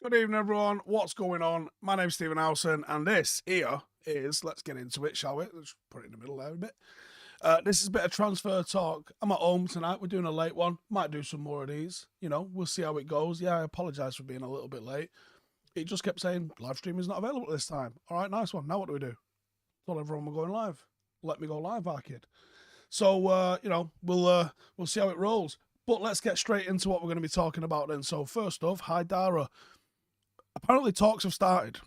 Good evening, everyone. What's going on? My name's Stephen Howson, and this here is, let's get into it, shall we? Let's put it in the middle there a bit. This is a bit of transfer talk. I'm at home tonight. We're doing a late one. Might do some more of these. You know, we'll see how it goes. Yeah, I apologise for being a little bit late. It just kept saying live stream is not available this time. All right, nice one. Now what do we do? Told everyone we're going live. Let me go live, our kid. So, you know, we'll see how it rolls. But let's get straight into what we're going to be talking about then. So first off, Haidara. Apparently talks have started.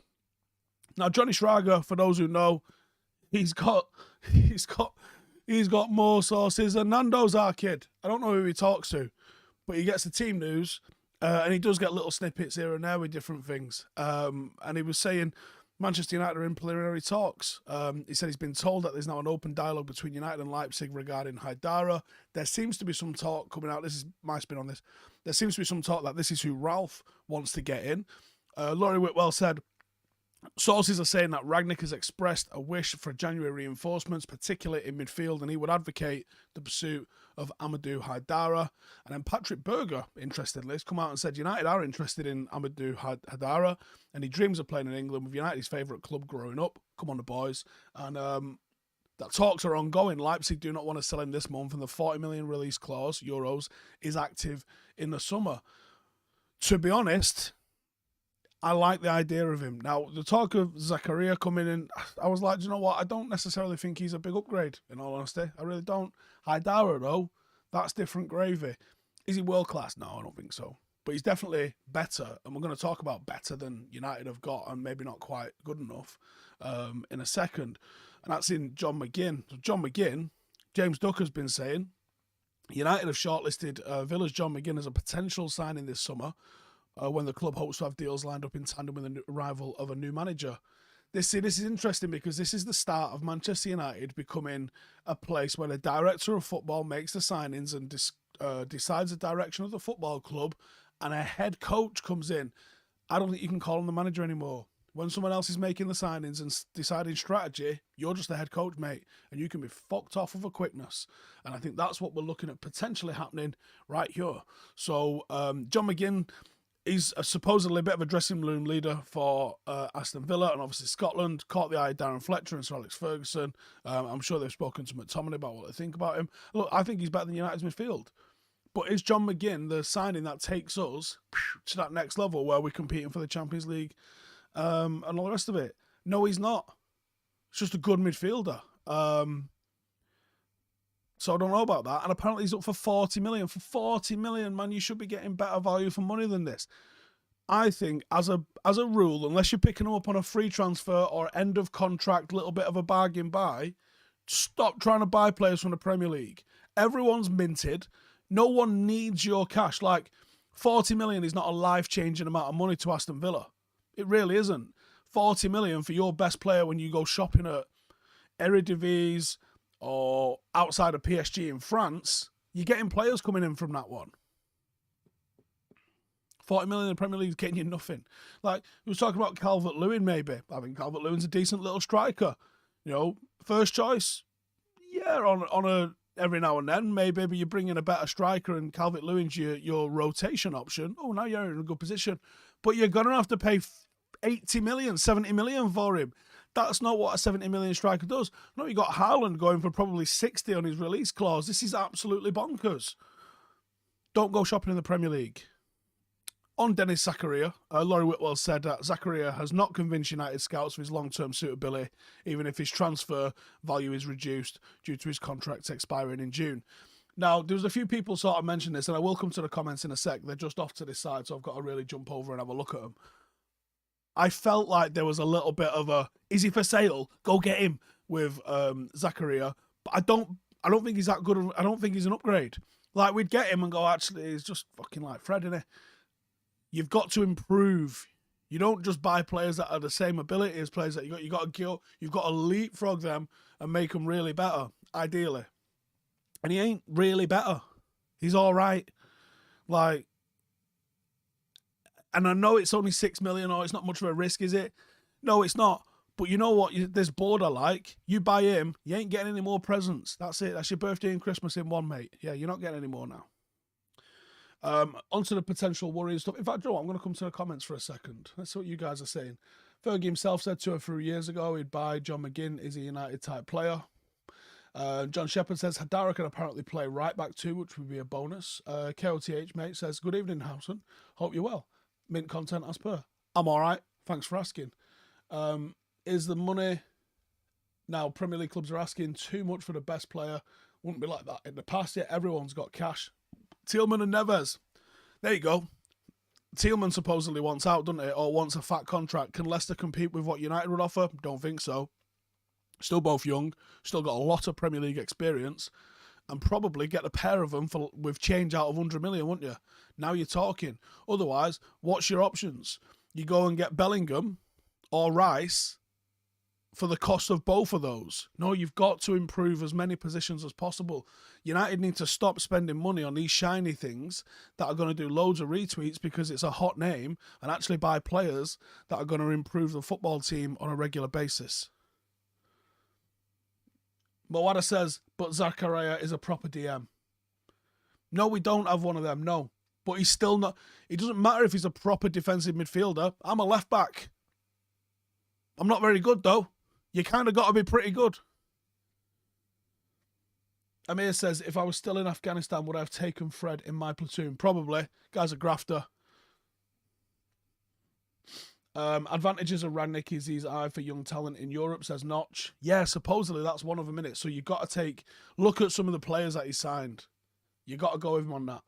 Now, Johnny Schrager, for those who know, he's got more sources than Nando's, our kid. I don't know who he talks to, but he gets the team news, and he does get little snippets here and there with different things. And he was saying Manchester United are in preliminary talks. He said he's been told that there's now an open dialogue between United and Leipzig regarding Haidara. There seems to be some talk coming out. This is my spin on this. There seems to be some talk that this is who Ralph wants to get in. Laurie Whitwell said, sources are saying that Rangnick has expressed a wish for January reinforcements, particularly in midfield, and he would advocate the pursuit of Amadou Haidara. And then Patrick Berger, interestingly, has come out and said United are interested in Amadou Haidara, and he dreams of playing in England with United, his favourite club growing up. Come on, the boys. And that talks are ongoing. Leipzig do not want to sell him this month, and the 40 million release clause, euros, is active in the summer. To be honest, I like the idea of him. Now, the talk of Zakaria coming in, I was like, do you know what? I don't necessarily think he's a big upgrade, in all honesty. I really don't. Haidara, though, that's different gravy. Is he world class? No, I don't think so. But he's definitely better, and we're going to talk about better than United have got, and maybe not quite good enough in a second. And that's in John McGinn. So John McGinn, James Duck has been saying, United have shortlisted Villa's John McGinn as a potential signing this summer, when the club hopes to have deals lined up in tandem with the arrival of a new manager. This is interesting because this is the start of Manchester United becoming a place where the director of football makes the signings and decides the direction of the football club, and a head coach comes in. I don't think you can call him the manager anymore. When someone else is making the signings and deciding strategy, you're just the head coach, mate, and you can be fucked off with a quickness. And I think that's what we're looking at potentially happening right here. So John McGinn, he's supposedly a bit of a dressing room leader for Aston Villa and obviously Scotland. Caught the eye of Darren Fletcher and Sir Alex Ferguson. I'm sure they've spoken to McTominay about what they think about him. Look, I think he's better than United's midfield. But is John McGinn the signing that takes us to that next level where we're competing for the Champions League and all the rest of it? No, he's not. It's just a good midfielder. So I don't know about that. And apparently he's up for 40 million. For 40 million, man, you should be getting better value for money than this. I think, as a rule, unless you're picking him up on a free transfer or end of contract, little bit of a bargain buy, stop trying to buy players from the Premier League. Everyone's minted. No one needs your cash. Like, 40 million is not a life-changing amount of money to Aston Villa. It really isn't. 40 million for your best player when you go shopping at Eredivisie or outside of PSG in France, you're getting players coming in from that one. 40 million in the Premier League is getting you nothing. Like, we were talking about Calvert-Lewin maybe. I think Calvert-Lewin's a decent little striker. You know, first choice, yeah, on a every now and then, maybe, but you bring in a better striker and Calvert-Lewin's your rotation option. Oh, now you're in a good position. But you're going to have to pay 80 million, 70 million for him. That's not what a 70 million striker does. No, you got Haaland going for probably 60 on his release clause. This is absolutely bonkers. Don't go shopping in the Premier League. On Dennis Zakaria, Laurie Whitwell said that Zakaria has not convinced United scouts of his long-term suitability, even if his transfer value is reduced due to his contract expiring in June. Now, there was a few people sort of mentioned this, and I will come to the comments in a sec. They're just off to this side, so I've got to really jump over and have a look at them. I felt like there was a little bit of a, is he for sale? Go get him with Zakaria. But I don't think he's that good. I don't think he's an upgrade. Like, we'd get him and go, actually, he's just fucking like Fred, innit? You've got to improve. You don't just buy players that are the same ability as players that you got. You've got to leapfrog them and make them really better, ideally. And he ain't really better. He's all right. Like, and I know it's only 6 million, or it's not much of a risk, is it? No, it's not. But you know what? This board I like. You buy him, you ain't getting any more presents. That's it. That's your birthday and Christmas in one, mate. Yeah, you're not getting any more now. Onto the potential worry and stuff. In fact, Joe, I'm going to come to the comments for a second. Let's see what you guys are saying. Fergie himself said 2 or 3 years ago he'd buy John McGinn. Is a United type player. John Shepherd says Haidara can apparently play right back too, which would be a bonus. KOTH mate says, good evening, Howson. Hope you're well. Mint content as per. I'm all right. Thanks for asking. Is the money now Premier League clubs are asking too much for the best player? Wouldn't be like that in the past. Yet everyone's got cash. Tielemans and Neves. There you go. Tielemans supposedly wants out, doesn't it? Or wants a fat contract. Can Leicester compete with what United would offer? Don't think so. Still both young. Still got a lot of Premier League experience. And probably get a pair of them with change out of 100 million, wouldn't you? Now you're talking. Otherwise, what's your options? You go and get Bellingham or Rice for the cost of both of those. No, you've got to improve as many positions as possible. United need to stop spending money on these shiny things that are going to do loads of retweets because it's a hot name and actually buy players that are going to improve the football team on a regular basis. Moada says, but Zakaria is a proper DM. No, we don't have one of them, no. But he's still not... It doesn't matter if he's a proper defensive midfielder. I'm a left back. I'm not very good, though. You kind of got to be pretty good. Amir says, if I was still in Afghanistan, would I have taken Fred in my platoon? Probably. Guy's a grafter. Advantages of Rangnick is his eye for young talent in Europe, says Notch. Yeah, supposedly that's one of them, innit? So you've got to look at some of the players that he signed. You got to go with him on that.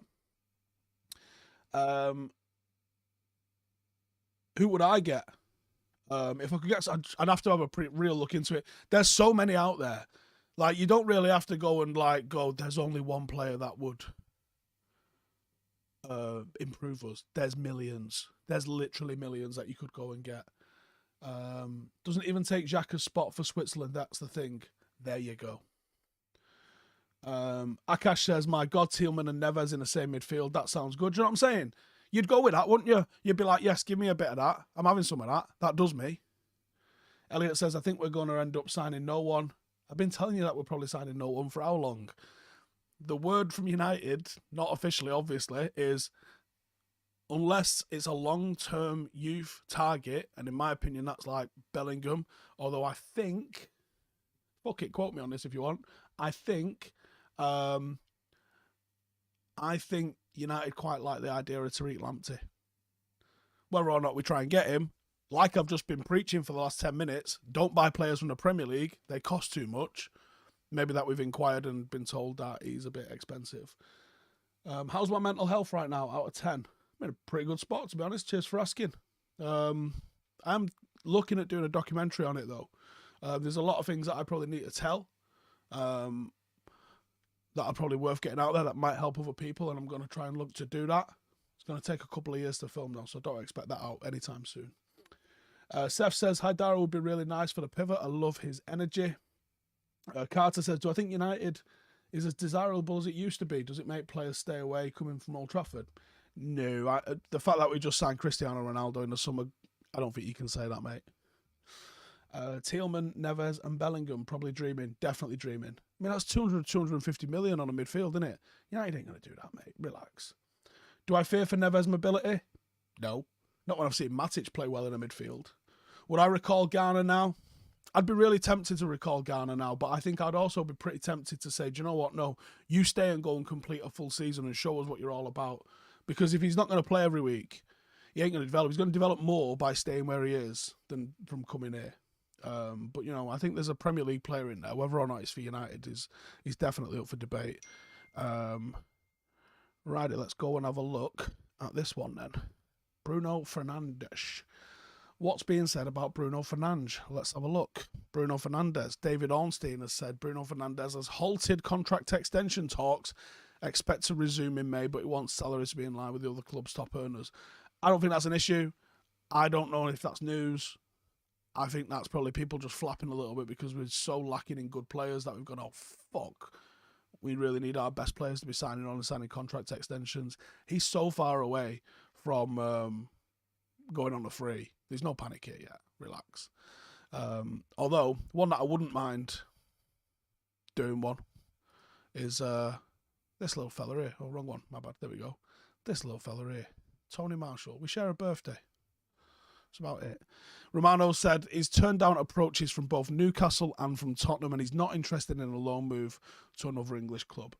Who would I get? If I could get, I'd have to have a pretty real look into it. There's so many out there. Like, you don't really have to go and there's only one player that would improve us. There's millions. There's literally millions that you could go and get. Doesn't even take Xhaka's spot for Switzerland. That's the thing. There you go. Akash says, my God, Tielemans and Neves in the same midfield. That sounds good. Do you know what I'm saying? You'd go with that, wouldn't you? You'd be like, yes, give me a bit of that. I'm having some of that. That does me. Elliot says, I think we're going to end up signing no one. I've been telling you that we're probably signing no one for how long? The word from United, not officially, obviously, is unless it's a long-term youth target, and in my opinion, that's like Bellingham, although I think, fuck it, quote me on this if you want, I think United quite like the idea of Tariq Lamptey. Whether or not we try and get him, like I've just been preaching for the last 10 minutes, don't buy players from the Premier League. They cost too much. Maybe that we've inquired and been told that he's a bit expensive. How's my mental health right now out of 10? I'm in a pretty good spot, to be honest. Cheers for asking. I'm looking at doing a documentary on it, though. There's a lot of things that I probably need to tell that are probably worth getting out there that might help other people, and I'm going to try and look to do that. It's going to take a couple of years to film, though, so don't expect that out anytime soon. Seth says, Haidara would be really nice for the pivot. I love his energy. Carter says, do I think United is as desirable as it used to be? Does it make players stay away coming from Old Trafford? No. The fact that we just signed Cristiano Ronaldo in the summer, I don't think you can say that, mate. Tielemans, Neves and Bellingham probably dreaming. Definitely dreaming. I mean, that's 250 million on a midfield, isn't it? United ain't going to do that, mate. Relax. Do I fear for Neves' mobility? No. Not when I've seen Matic play well in a midfield. Would I recall Garner now? I'd be really tempted to recall Garner now, but I think I'd also be pretty tempted to say, do you know what? No, you stay and go and complete a full season and show us what you're all about. Because if he's not going to play every week, he ain't going to develop. He's going to develop more by staying where he is than from coming here. But, you know, I think there's a Premier League player in there. Whether or not it's for United is definitely up for debate. Right, let's go and have a look at this one then. Bruno Fernandes. What's being said about Bruno Fernandes? Let's have a look. Bruno Fernandes. David Ornstein has said Bruno Fernandes has halted contract extension talks. Expect to resume in May, but he wants salaries to be in line with the other club's top earners. I don't think that's an issue. I don't know if that's news. I think that's probably people just flapping a little bit because we're so lacking in good players that we've gone, oh, fuck. We really need our best players to be signing on and signing contract extensions. He's so far away from going on a free. There's no panic here yet. Relax. Although, one that I wouldn't mind doing one is this little fella here. Oh, wrong one. My bad. There we go. This little fella here. Tony Marshall. We share a birthday. That's about it. Romano said he's turned down approaches from both Newcastle and from Tottenham, and he's not interested in a loan move to another English club.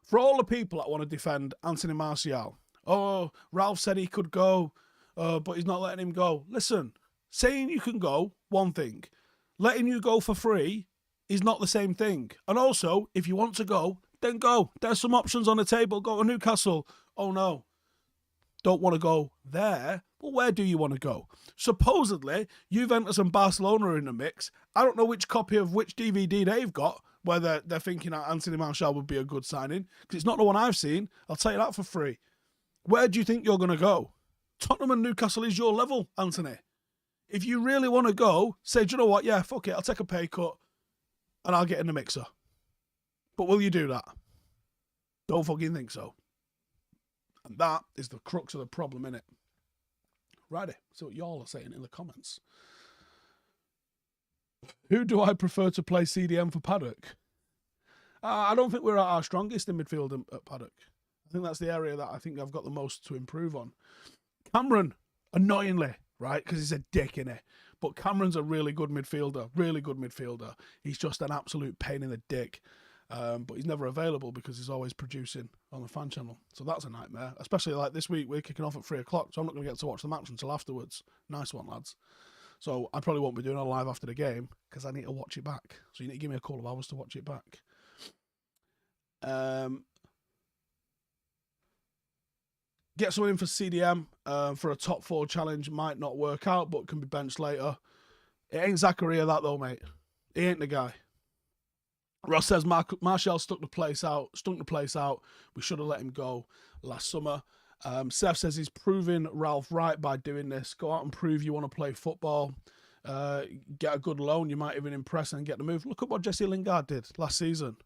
For all the people that want to defend Anthony Martial, oh, Ralph said he could go, but he's not letting him go. Listen, saying you can go, one thing. Letting you go for free is not the same thing. And also, if you want to go, then go. There's some options on the table. Go to Newcastle. Oh, no. Don't want to go there. Well, where do you want to go? Supposedly, Juventus and Barcelona are in the mix. I don't know which copy of which DVD they've got, whether they're thinking that Anthony Martial would be a good signing, because it's not the one I've seen. I'll tell you that for free. Where do you think you're going to go? Tottenham and Newcastle is your level, Anthony. If you really want to go, say, do you know what? Yeah, fuck it. I'll take a pay cut and I'll get in the mixer. But will you do that? Don't fucking think so. And that is the crux of the problem, innit? Righty, so what y'all are saying in the comments. Who do I prefer to play CDM for Paddock? I don't think we're at our strongest in midfield at Paddock. I think that's the area that I think I've got the most to improve on. Cameron, annoyingly, right, because he's a dick, innit? But Cameron's a really good midfielder. He's just an absolute pain in the dick. But he's never available because he's always producing on the fan channel. So that's a nightmare. Especially like this week, we're kicking off at 3 o'clock, so I'm not going to get to watch the match until afterwards. Nice one, lads. So I probably won't be doing a live after the game because I need to watch it back. So you need to give me a couple of hours to watch it back. Get someone in for CDM for a top 4 challenge. Might not work out, but can be benched later. It ain't Zakaria that though, mate. He ain't the guy. Ross says Martial stunk the place out. We should have let him go last summer. Seth says he's proving Ralph right by doing this. Go out and prove you want to play football. Get a good loan. You might even impress and get the move. Look at what Jesse Lingard did last season.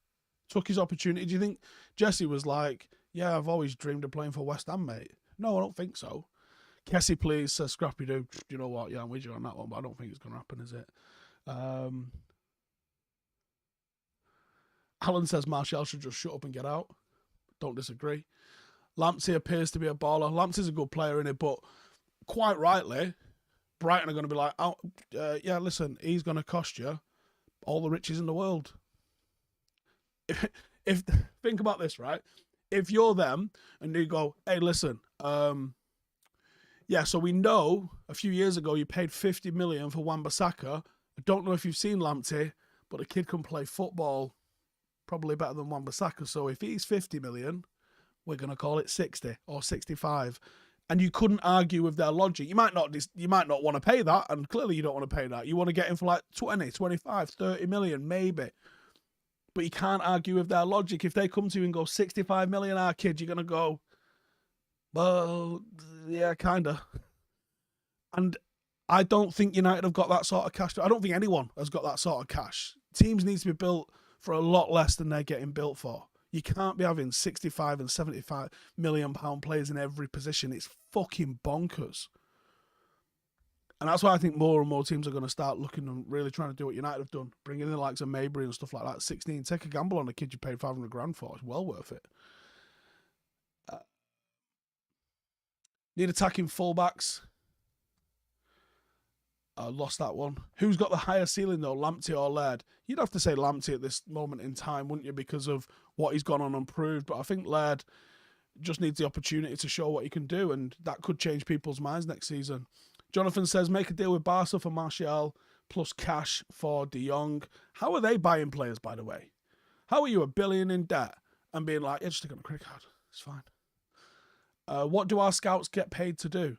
Took his opportunity. Do you think Jesse was like, yeah, I've always dreamed of playing for West Ham, mate? No, I don't think so. Kessie, please, says Scrappy Doo. You know what? Yeah, I'm with you on that one, but I don't think it's going to happen, is it? Alan says Martial should just shut up and get out. Don't disagree. Lamptey appears to be a baller. Lamptey's a good player in it, but quite rightly, Brighton are going to be like, oh, yeah, listen, he's going to cost you all the riches in the world. If think about this, right? If you're them and you go, hey, listen, yeah, so we know a few years ago you paid 50 million for Wan-Bissaka. I don't know if you've seen Lamptey, but the kid can play football probably better than Wan-Bissaka. So if he's 50 million, we're going to call it 60 or 65. And you couldn't argue with their logic. You might not want to pay that, and clearly you don't want to pay that. You want to get him for like 20, 25, 30 million, maybe. But you can't argue with their logic. If they come to you and go 65 million, our kid, you're going to go, well, yeah, kind of. And I don't think United have got that sort of cash. I don't think anyone has got that sort of cash. Teams need to be built for a lot less than they're getting built for. You can't be having 65 and 75 million pound players in every position. It's fucking bonkers. And that's why I think more and more teams are going to start looking and really trying to do what United have done. Bringing in the likes of Mabry and stuff like that. 16, take a gamble on a kid you paid 500 grand for. It's well worth it. Need attacking fullbacks. I lost that one. Who's got the higher ceiling though, Lamptey or Laird? You'd have to say Lamptey at this moment in time, wouldn't you, because of what he's gone on and proved. But I think Laird just needs the opportunity to show what he can do, and that could change people's minds next season. Jonathan says, make a deal with Barca for Martial plus cash for De Jong. How are they buying players, by the way? How are you $1 billion in debt and being like, yeah, just stick on a credit card. It's fine. What do our scouts get paid to do?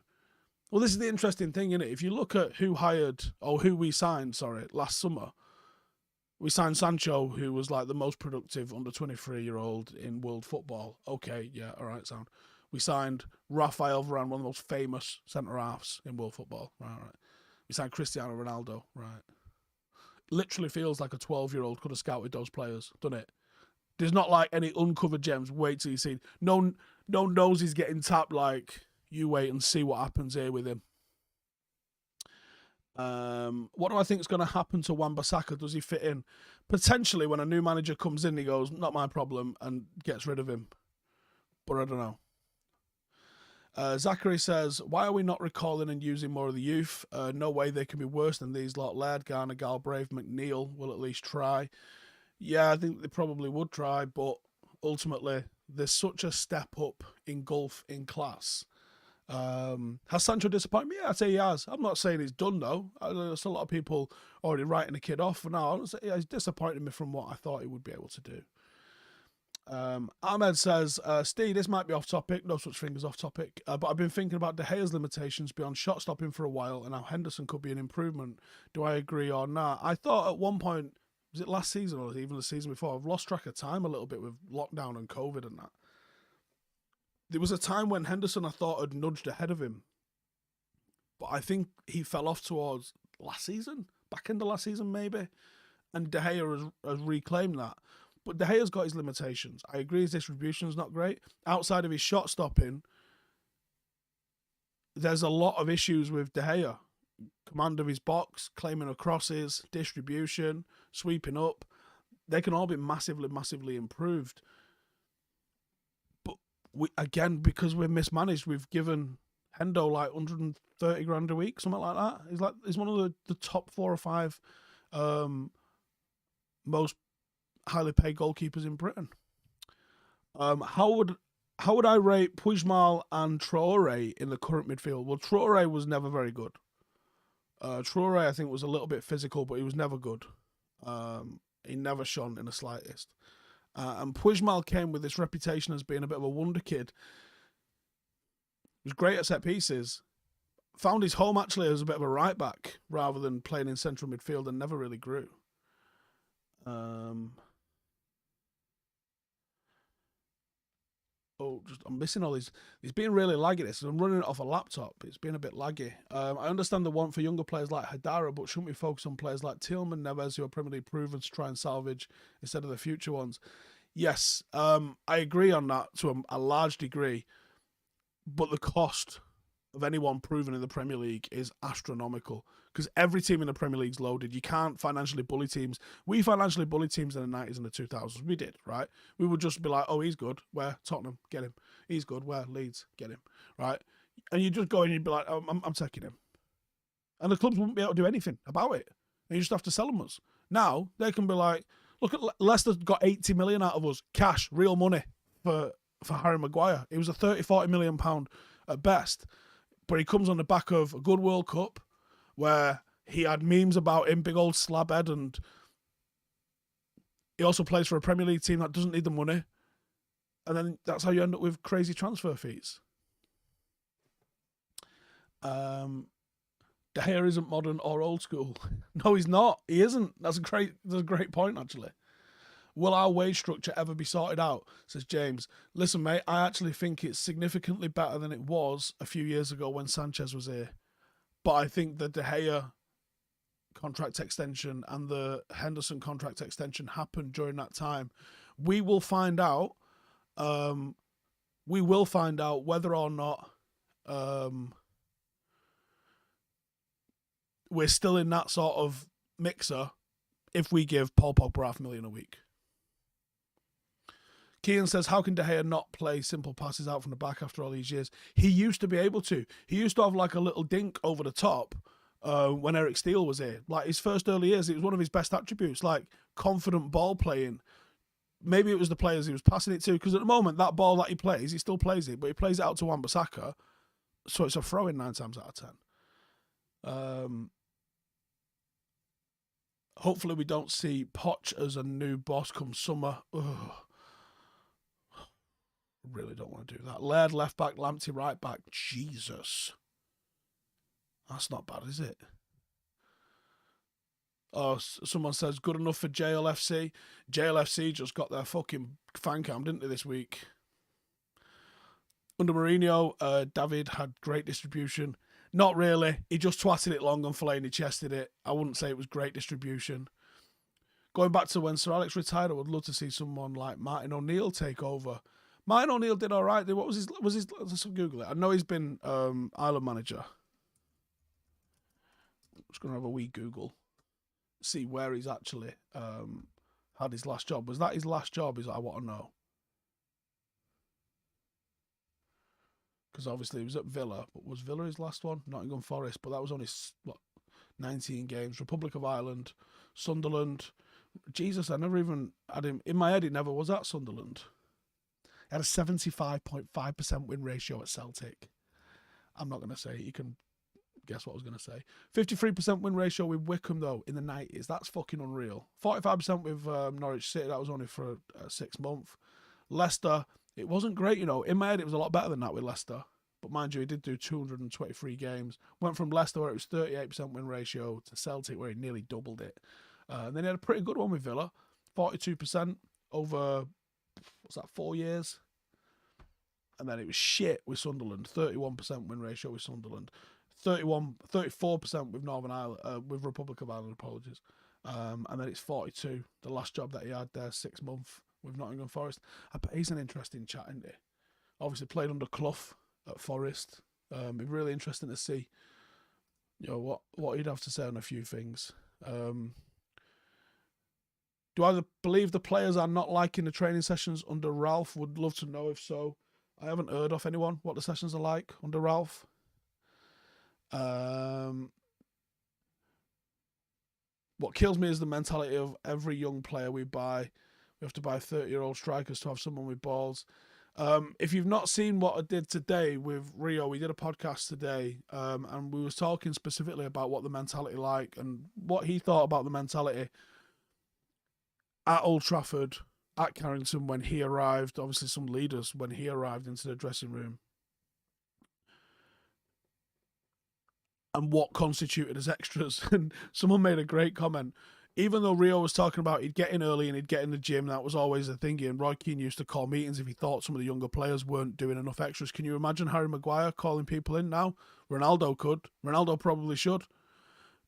Well, this is the interesting thing, isn't it? If you look at who we signed, last summer, we signed Sancho, who was like the most productive under 23-year-old in world football. Okay, yeah, all right, sound. We signed Rafael Varane, one of the most famous centre-halves in world football. Right. We signed Cristiano Ronaldo. Right. Literally feels like a 12-year-old could have scouted those players, doesn't it? There's not like any uncovered gems. Wait till you see. No nose is getting tapped like, you wait and see what happens here with him. What do I think is going to happen to Wan-Bissaka? Does he fit in? Potentially, when a new manager comes in, he goes, not my problem, and gets rid of him. But I don't know. Zachary says, why are we not recalling and using more of the youth? No way they can be worse than these lot. Laird, Garner, Galbraith, McNeil will at least try. Yeah, I think they probably would try, but ultimately, there's such a step up in gulf in class. Has Sancho disappointed me? Yeah, I'd say he has. I'm not saying he's done, though. There's a lot of people already writing the kid off. No, he's disappointed me from what I thought he would be able to do. Ahmed says, Steve, this might be off topic, no such thing as off topic, but I've been thinking about De Gea's limitations beyond shot stopping for a while and how Henderson could be an improvement. Do I agree or not? I thought at one point, was it last season or even the season before, I've lost track of time a little bit with lockdown and COVID and that. There was a time when Henderson, I thought, had nudged ahead of him, but I think he fell off towards last season, back into last season maybe, and De Gea has reclaimed that. But De Gea's got his limitations. I agree his distribution is not great. Outside of his shot stopping, there's a lot of issues with De Gea. Command of his box, claiming of crosses, distribution, sweeping up. They can all be massively, massively improved. But again, because we're mismanaged, we've given Hendo like 130 grand a week, something like that. He's one of the top 4 or 5 most highly paid goalkeepers in Britain. How would I rate Pujmal and Traore in the current midfield? Well, Traore was never very good. Traore, I think, was a little bit physical, but he was never good. He never shone in the slightest. And Pujmal came with this reputation as being a bit of a wonder kid. He was great at set pieces. Found his home actually as a bit of a right back rather than playing in central midfield, and never really grew. I'm missing all these. It's been really laggy. This. I'm running it off a laptop. It's been a bit laggy. I understand the want for younger players like Haidara, but shouldn't we focus on players like Tillman, Neves, who are Premier League proven to try and salvage instead of the future ones? Yes, I agree on that to a large degree, but the cost of anyone proven in the Premier League is astronomical because every team in the Premier League is loaded. You can't financially bully teams. We financially bullied teams in the 90s and the 2000s. We did, right? We would just be like, oh, he's good. Where? Tottenham, get him. He's good. Where? Leeds, get him, right? And you just go in and you'd be like, oh, I'm taking him. And the clubs wouldn't be able to do anything about it. And you just have to sell them us. Now, they can be like, look at Leicester's got 80 million out of us, cash, real money for Harry Maguire. It was a 30, 40 million pound at best. But he comes on the back of a good World Cup where he had memes about him, big old slab head, and he also plays for a Premier League team that doesn't need the money. And then that's how you end up with crazy transfer fees. De Gea isn't modern or old school. No, he's not. He isn't. That's a great point, actually. Will our wage structure ever be sorted out? Says James. Listen, mate, I actually think it's significantly better than it was a few years ago when Sanchez was here. But I think the De Gea contract extension and the Henderson contract extension happened during that time. We will find out. Whether or not we're still in that sort of mixer if we give Paul Pogba $500,000 a week. Kean says, how can De Gea not play simple passes out from the back after all these years? He used to be able to. He used to have like a little dink over the top when Eric Steele was here. Like his first early years, it was one of his best attributes, like confident ball playing. Maybe it was the players he was passing it to, because at the moment, that ball that he plays, he still plays it, but he plays it out to Wan-Bissaka, so it's a throw-in 9 times out of 10. Hopefully we don't see Poch as a new boss come summer. Ugh. Really don't want to do that. Laird left back, Lamptey right back. Jesus. That's not bad, is it? Oh, someone says, good enough for JLFC. JLFC just got their fucking fan cam, didn't they, this week? Under Mourinho, David had great distribution. Not really. He just twatted it long and Fellaini chested it. I wouldn't say it was great distribution. Going back to when Sir Alex retired, I would love to see someone like Martin O'Neill take over. Martin O'Neill did all right. What was his? Let's Google it. I know he's been Ireland manager. just going to have a wee Google, see where he's actually had his last job. Was that his last job? Is what I want to know. Because obviously he was at Villa, but was Villa his last one? Nottingham Forest, but that was only, what, 19 games. Republic of Ireland, Sunderland. Jesus, I never even had him. In my head, he never was at Sunderland. He had a 75.5% win ratio at Celtic. I'm not going to say it. You can guess what I was going to say. 53% win ratio with Wickham, though, in the 90s. That's fucking unreal. 45% with Norwich City. That was only for 6 months. Leicester, it wasn't great, you know. In my head, it was a lot better than that with Leicester. But mind you, he did do 223 games. Went from Leicester, where it was 38% win ratio, to Celtic, where he nearly doubled it. And then he had a pretty good one with Villa. 42% over, what's that, 4 years? And then it was shit with Sunderland. 31% win ratio with Sunderland. 34% with Northern Ireland, with Republic of Ireland, apologies. And then it's 42, the last job that he had there, 6 months with Nottingham Forest. I bet he's an interesting chat, isn't he? Obviously played under Clough at Forest. It'd be really interesting to see, you know, what he'd have to say on a few things. Do I believe the players are not liking the training sessions under Ralph? Would love to know if so. I haven't heard off anyone what the sessions are like under Ralph. What kills me is the mentality of every young player we buy. We have to buy 30-year-old strikers to have someone with balls. If you've not seen what I did today with Rio, we did a podcast today, and we was talking specifically about what the mentality like and what he thought about the mentality at Old Trafford, at Carrington when he arrived. Obviously, some leaders when he arrived into the dressing room, and what constituted as extras. And someone made a great comment. Even though Rio was talking about he'd get in early and he'd get in the gym, that was always a thingy. And Roy Keane used to call meetings if he thought some of the younger players weren't doing enough extras. Can you imagine Harry Maguire calling people in now? Ronaldo could. Ronaldo probably should.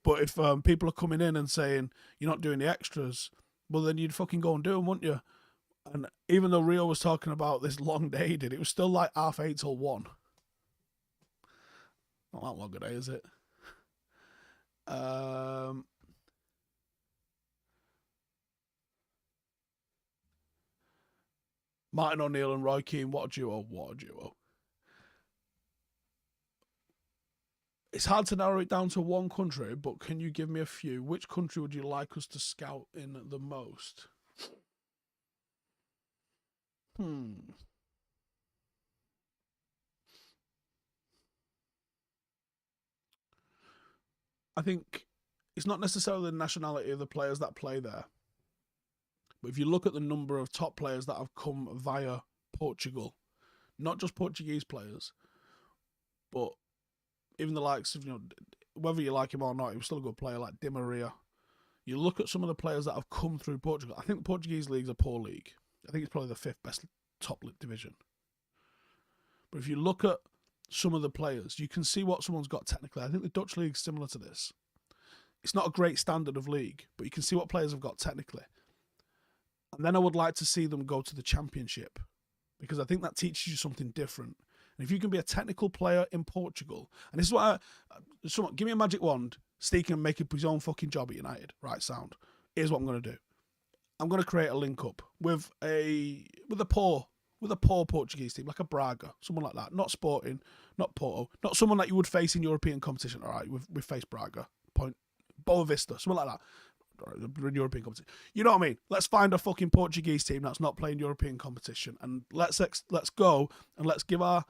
But if people are coming in and saying, you're not doing the extras, well, then you'd fucking go and do them, wouldn't you? And even though Rio was talking about this long day he did, it was still like 8:30 till 1. Not that long a day, is it? Martin O'Neill and Roy Keane, what a duo, what a duo. It's hard to narrow it down to one country, but can you give me a few? Which country would you like us to scout in the most? I think it's not necessarily the nationality of the players that play there. But if you look at the number of top players that have come via Portugal, not just Portuguese players, but even the likes of, you know, whether you like him or not, he was still a good player like Di Maria. You look at some of the players that have come through Portugal. I think the Portuguese league's a poor league. I think it's probably the 5th best top division. But if you look at some of the players, you can see what someone's got technically. I think the Dutch league's similar to this. It's not a great standard of league, but you can see what players have got technically. And then I would like to see them go to the Championship, because I think that teaches you something different. And if you can be a technical player in Portugal, and this is what give me a magic wand, Steve can make up his own fucking job at United. Right, sound. Here's what I'm going to do. I'm going to create a link up with a poor Portuguese team, like a Braga, someone like that. Not Sporting, not Porto, not someone that you would face in European competition. All right, we've faced Braga, Boa Vista, something like that. European competition. You know what I mean? Let's find a fucking Portuguese team that's not playing European competition, and let's go and let's give our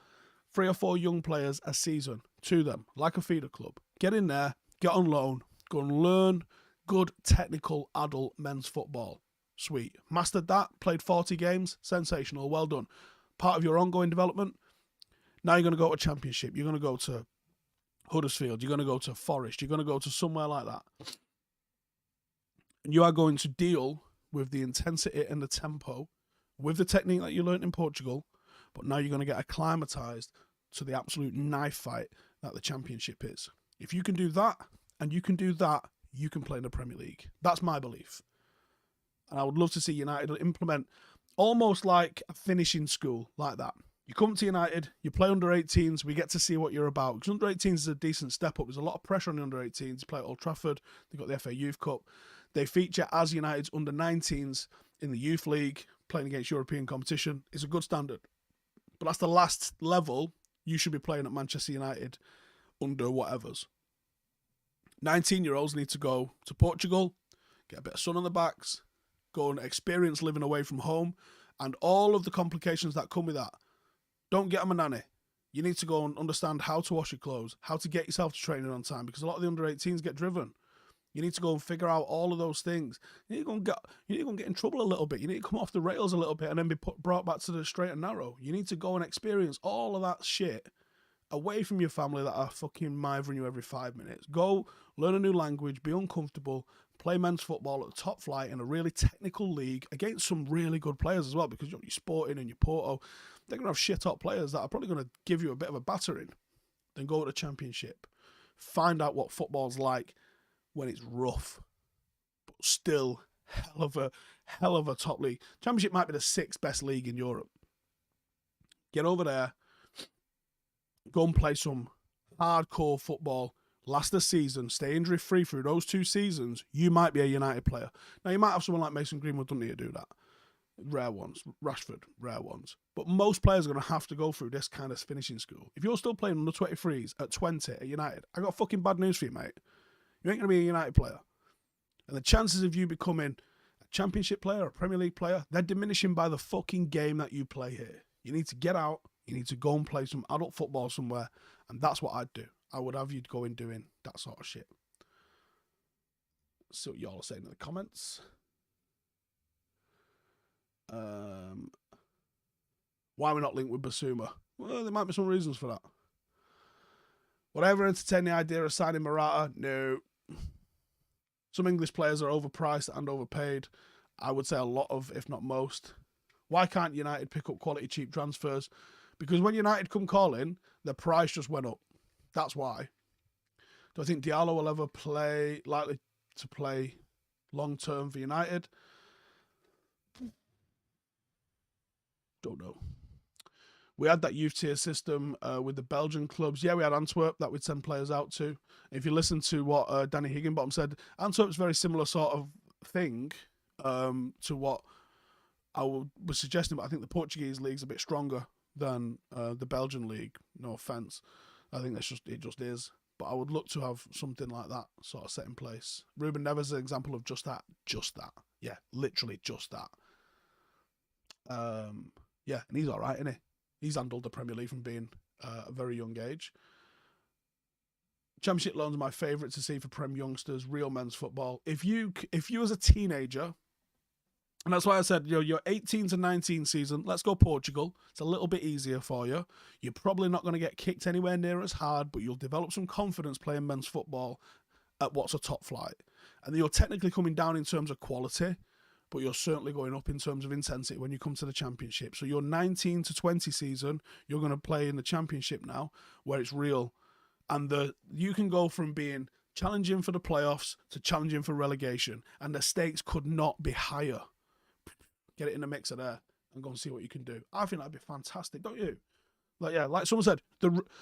3 or 4 young players a season to them, like a feeder club. Get in there, get on loan, go and learn good technical adult men's football. Sweet. Mastered that, played 40 games, sensational, well done. Part of your ongoing development. Now you're going to go to a Championship. You're going to go to Huddersfield. You're going to go to Forest. You're going to go to somewhere like that. And you are going to deal with the intensity and the tempo with the technique that you learned in Portugal, but now you're going to get acclimatized to the absolute knife fight that the Championship is. If you can do that, and you can do that, you can play in the Premier League. That's my belief. And I would love to see United implement almost like a finishing school like that. You come to United, you play under 18s, we get to see what you're about. Because under 18s is a decent step up. There's a lot of pressure on the under 18s. You play at Old Trafford, they've got the FA Youth Cup. They feature as United's under 19s in the Youth League, playing against European competition. It's a good standard. But that's the last level you should be playing at Manchester United under whatevers. 19-year-olds need to go to Portugal, get a bit of sun on the backs, go and experience living away from home, and all of the complications that come with that. Don't get them a nanny. You need to go and understand how to wash your clothes, how to get yourself to training on time, because a lot of the under-18s get driven. You need to go and figure out all of those things. You need to go and get in trouble a little bit. You need to come off the rails a little bit and then be brought back to the straight and narrow. You need to go and experience all of that shit away from your family that are fucking mithering you every 5 minutes. Go learn a new language, be uncomfortable, play men's football at the top flight in a really technical league against some really good players as well, because you're Sporting and your Porto, they're going to have shit up players that are probably going to give you a bit of a battering. Then go to the Championship. Find out what football's like when it's rough, but still hell of a top league. Championship might be the 6th best league in Europe. Get over there, go and play some hardcore football, last the season, stay injury free through those 2 seasons. You might be a United player. Now you might have someone like Mason Greenwood, don't need to do that. Rare ones. Rashford, rare ones. But most players are going to have to go through this kind of finishing school. If you're still playing under 23s at 20 at United, I got fucking bad news for you, mate. You ain't going to be a United player. And the chances of you becoming a Championship player, a Premier League player, they're diminishing by the fucking game that you play here. You need to get out. You need to go and play some adult football somewhere. And that's what I'd do. I would have you go in doing that sort of shit. See what y'all are saying in the comments. Why are we not linked with Basuma? Well, there might be some reasons for that. Would I ever entertain the idea of signing Morata? No. Some English players are overpriced and overpaid. I would say a lot of, if not most. Why can't United pick up quality cheap transfers? Because when United come calling, the price just went up. That's why. Do I think Diallo will ever likely to play long term for United? Don't know. We had that youth tier system with the Belgian clubs. Yeah, we had Antwerp that we'd send players out to. If you listen to what Danny Higginbottom said, Antwerp's very similar sort of thing to what I was suggesting, but I think the Portuguese league's a bit stronger than the Belgian league. No offence. I think it just is. But I would look to have something like that sort of set in place. Ruben Neves is an example of just that. Just that. Yeah, literally just that. Yeah, and he's all right, isn't he? He's handled the Premier League from being a very young age. Championship loans are my favourite to see for Prem youngsters, real men's football. If you as a teenager, and that's why I said, your 18 to 19 season, let's go Portugal. It's a little bit easier for you. You're probably not going to get kicked anywhere near as hard, but you'll develop some confidence playing men's football at what's a top flight. And you're technically coming down in terms of quality, but you're certainly going up in terms of intensity when you come to the Championship. So your 19 to 20 season, you're going to play in the Championship now, where it's real. And you can go from being challenging for the playoffs to challenging for relegation, and the stakes could not be higher. Get it in the mixer there and go and see what you can do. I think that'd be fantastic, don't you? Like someone said,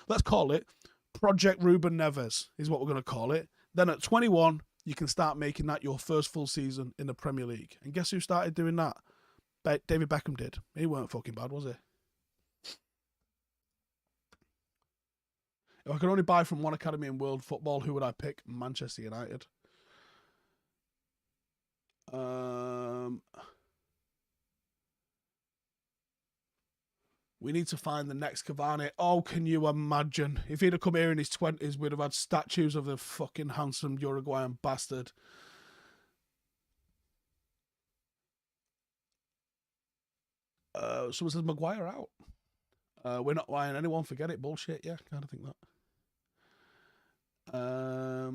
let's call it Project Ruben Neves is what we're going to call it. Then at 21, you can start making that your first full season in the Premier League. And guess who started doing that? David Beckham did. He weren't fucking bad, was he? If I could only buy from one academy in world football, who would I pick? Manchester United. We need to find the next Cavani. Oh, can you imagine? If he'd have come here in his 20s, we'd have had statues of the fucking handsome Uruguayan bastard. Someone says Maguire out. We're not buying anyone. Forget it. Bullshit. Yeah, kind of think that.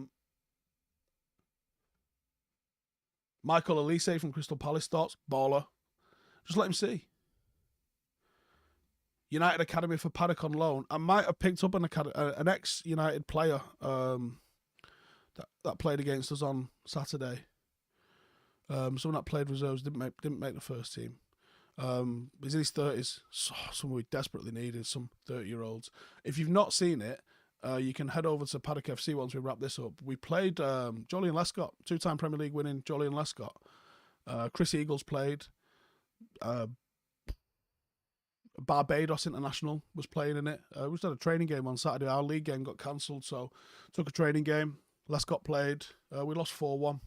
Michael Elise from Crystal Palace thoughts. Baller. Just let him see. United Academy for Paddock on loan. I might have picked up an ex-United player that played against us on Saturday. Someone that played reserves didn't make the first team. He's in his 30s. So, someone we desperately need is some 30-year-olds. If you've not seen it, you can head over to Paddock FC once we wrap this up. We played Jolyon Lescott, 2-time Premier League winning Jolyon Lescott. Chris Eagles played. Barbados International was playing in it. We just had a training game on Saturday. Our league game got cancelled, so took a training game. Lescott played. We lost 4-1.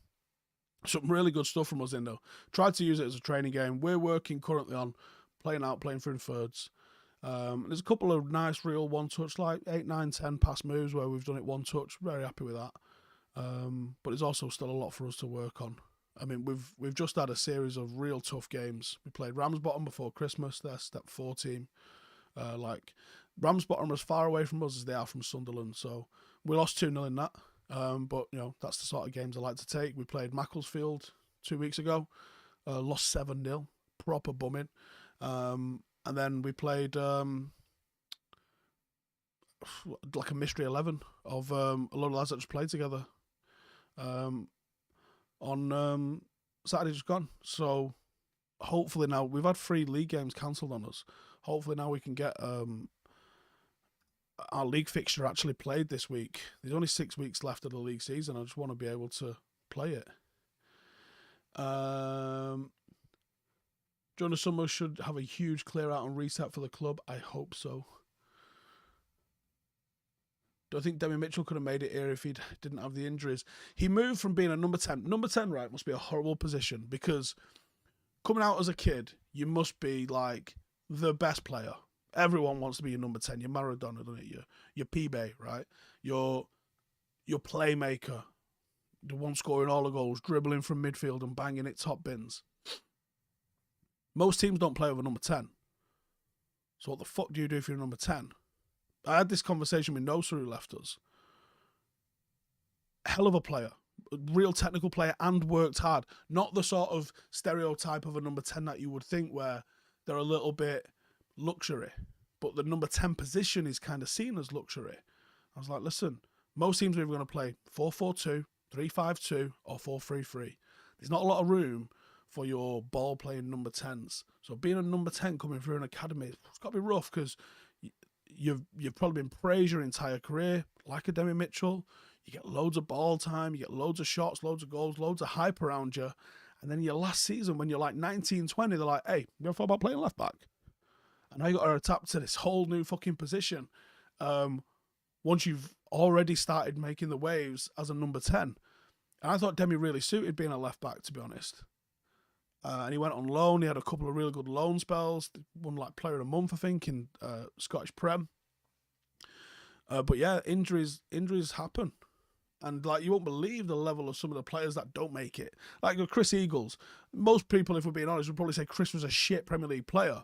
Some really good stuff from us in though. Tried to use it as a training game. We're working currently on playing through thirds. There's a couple of nice real one-touch, like 8, 9, 10 pass moves where we've done it one-touch. Very happy with that. But there's also still a lot for us to work on. I mean, we've just had a series of real tough games. We played Ramsbottom before Christmas, their Step 4 team. Ramsbottom are as far away from us as they are from Sunderland, so we lost 2-0 in that. But, that's the sort of games I like to take. We played Macclesfield 2 weeks ago, lost 7-0, proper bumming. And then we played like a mystery 11 of a lot of lads that just played together on Saturday just gone. So hopefully now, we've had 3 league games cancelled on us. Hopefully now we can get our league fixture actually played this week. There's only 6 weeks left of the league season. I just want to be able to play it. During the summer should have a huge clear out and reset for the club. I hope so. Do I think Demi Mitchell could have made it here if he didn't have the injuries? He moved from being a number 10. Number 10, right, must be a horrible position because coming out as a kid, you must be like the best player. Everyone wants to be your number 10. You're Maradona, don't it? You're P-Bay, right? You're playmaker. The one scoring all the goals, dribbling from midfield and banging it top bins. Most teams don't play with a number 10. So what the fuck do you do if you're a number 10? I had this conversation with Nosa who left us. Hell of a player. A real technical player and worked hard. Not the sort of stereotype of a number 10 that you would think where they're a little bit luxury. But the number 10 position is kind of seen as luxury. I was like, listen, most teams are either going to play 4-4-2, 3-5-2 or 4-3-3. There's not a lot of room for your ball playing number 10s. So being a number 10 coming through an academy, it's got to be rough because you've probably been praised your entire career, like a Demi Mitchell. You get loads of ball time, you get loads of shots, loads of goals, loads of hype around you. And then your last season, when you're like 19, 20, they're like, hey, you ever thought about playing left back? And now you got to adapt to this whole new fucking position. Once you've already started making the waves as a number 10. And I thought Demi really suited being a left back, to be honest. And he went on loan. He had a couple of really good loan spells. Won like player of the month, I think, in Scottish Prem. But yeah, injuries happen. And like you won't believe the level of some of the players that don't make it. Like Chris Eagles. Most people, if we're being honest, would probably say Chris was a shit Premier League player,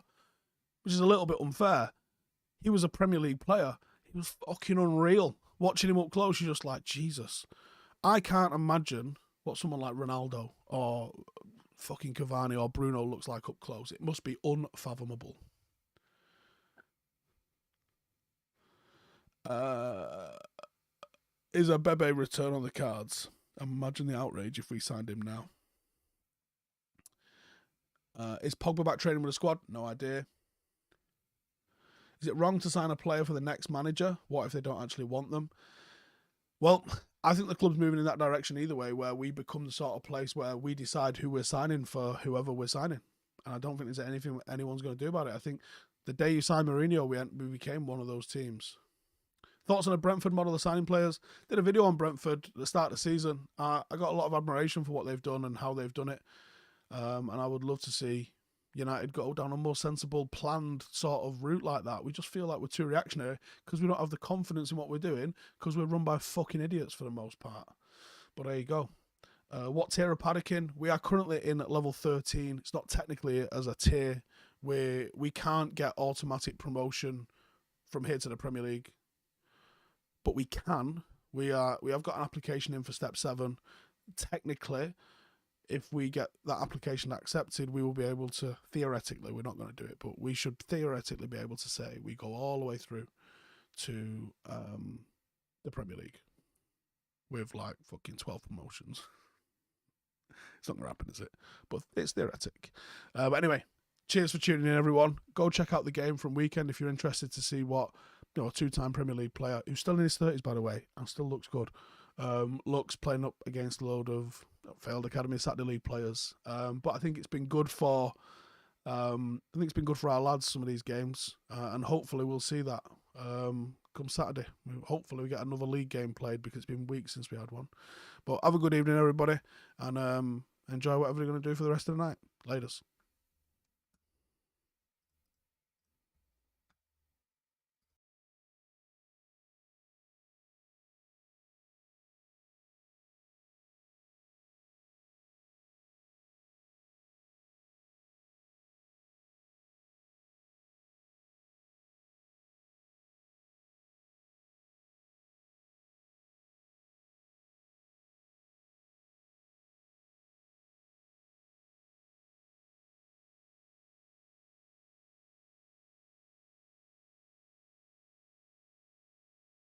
which is a little bit unfair. He was a Premier League player. He was fucking unreal. Watching him up close, you're just like, Jesus. I can't imagine what someone like Ronaldo or fucking Cavani or Bruno looks like up close. It must be unfathomable. Is a Bebe return on the cards? Imagine the outrage if we signed him now. Is Pogba back training with the squad? No idea. Is it wrong to sign a player for the next manager? What if they don't actually want them? Well, I think the club's moving in that direction either way, where we become the sort of place where we decide who we're signing for whoever we're signing. And I don't think there's anything anyone's going to do about it. I think the day you signed Mourinho, we became one of those teams. Thoughts on a Brentford model of signing players? Did a video on Brentford at the start of the season. I got a lot of admiration for what they've done and how they've done it. And I would love to see United go down a more sensible, planned sort of route like that. We just feel like we're too reactionary because we don't have the confidence in what we're doing because we're run by fucking idiots for the most part. But there you go. What tier of Paddock in? We are currently in at level 13. It's not technically as a tier where we can't get automatic promotion from here to the Premier League. But we can. We have got an application in for Step 7. Technically, if we get that application accepted, we will be able to, theoretically, we're not going to do it, but we should theoretically be able to say we go all the way through to the Premier League with like fucking 12 promotions. It's not going to happen, is it? But it's theoretic. But anyway, cheers for tuning in, everyone. Go check out the game from weekend if you're interested to see what a two-time Premier League player who's still in his 30s, by the way, and still looks good. Looks playing up against a load of failed Academy Saturday League players. But I think it's been good for our lads, some of these games, and hopefully we'll see that come Saturday. Hopefully we get another league game played because it's been weeks since we had one. But have a good evening, everybody, and enjoy whatever you're going to do for the rest of the night. Laters.